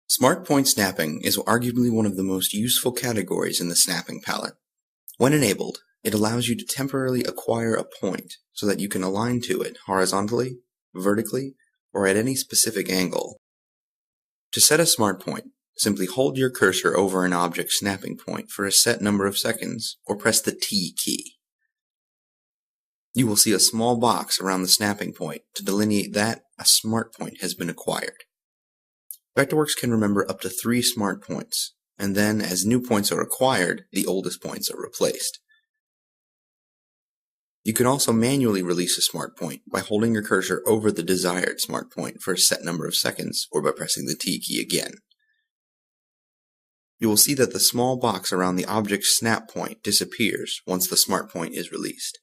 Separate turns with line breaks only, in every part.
Smartpoint snapping is arguably one of the most useful categories in the snapping palette. When enabled, it allows you to temporarily acquire a point so that you can align to it horizontally, vertically, or at any specific angle. To set a smart point, simply hold your cursor over an object's snapping point for a set number of seconds, or press the T key. You will see a small box around the snapping point to delineate that a smart point has been acquired. Vectorworks can remember up to 3 smart points, and then as new points are acquired, the oldest points are replaced. You can also manually release a smart point by holding your cursor over the desired smart point for a set number of seconds, or by pressing the T key again. You will see that the small box around the object's snap point disappears once the smart point is released.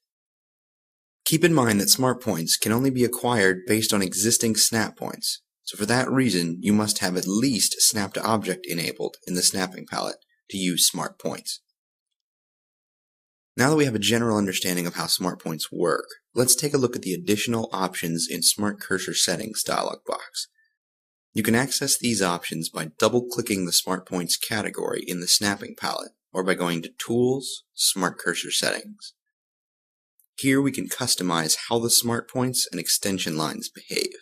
Keep in mind that smart points can only be acquired based on existing snap points, so for that reason you must have at least Snap to Object enabled in the snapping palette to use smart points. Now that we have a general understanding of how smart points work, let's take a look at the additional options in Smart Cursor Settings dialog box. You can access these options by double-clicking the Smart Points category in the snapping palette, or by going to Tools, Smart Cursor Settings. Here we can customize how the smart points and extension lines behave.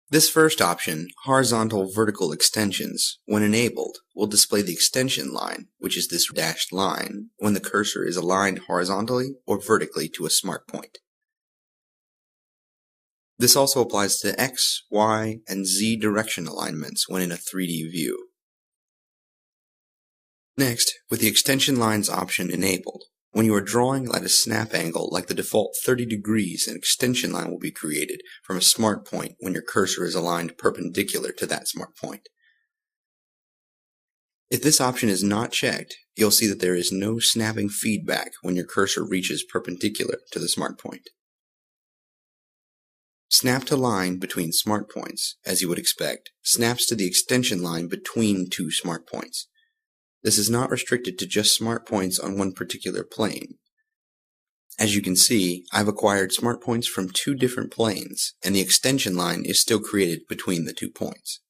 This first option, Horizontal Vertical Extensions, when enabled, will display the extension line, which is this dashed line, when the cursor is aligned horizontally or vertically to a smart point. This also applies to X, Y, and Z direction alignments when in a 3D view. Next, with the Extension Lines option enabled, when you are drawing at a snap angle like the default 30 degrees, an extension line will be created from a smart point when your cursor is aligned perpendicular to that smart point. If this option is not checked, you'll see that there is no snapping feedback when your cursor reaches perpendicular to the smart point. Snap to Line between smart points, as you would expect, snaps to the extension line between 2 smart points. This is not restricted to just smart points on one particular plane. As you can see, I've acquired smart points from 2 different planes, and the extension line is still created between the 2 points.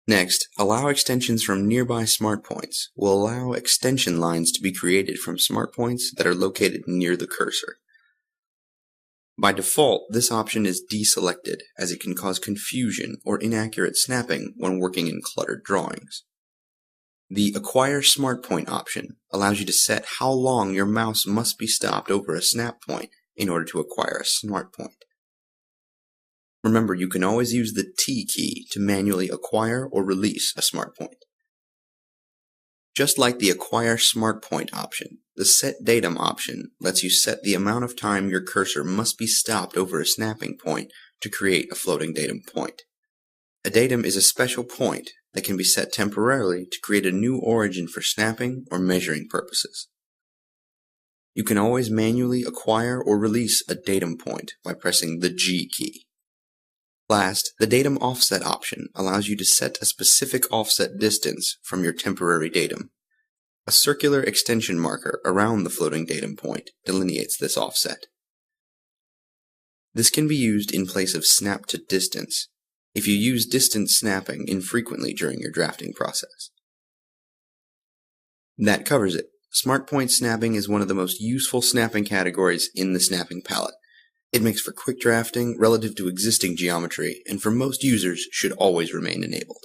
Next, Allow Extensions from Nearby Smart Points will allow extension lines to be created from smart points that are located near the cursor. By default, this option is deselected, as it can cause confusion or inaccurate snapping when working in cluttered drawings. The Acquire Smart Point option allows you to set how long your mouse must be stopped over a snap point in order to acquire a smart point. Remember, you can always use the T key to manually acquire or release a smart point. Just like the Acquire Smart Point option, the Set Datum option lets you set the amount of time your cursor must be stopped over a snapping point to create a floating datum point. A datum is a special point that can be set temporarily to create a new origin for snapping or measuring purposes. You can always manually acquire or release a datum point by pressing the G key. Last, the Datum Offset option allows you to set a specific offset distance from your temporary datum. A circular extension marker around the floating datum point delineates this offset. This can be used in place of snap to distance if you use distance snapping infrequently during your drafting process. That covers it. Smartpoint snapping is one of the most useful snapping categories in the snapping palette. It makes for quick drafting relative to existing geometry, and for most users should always remain enabled.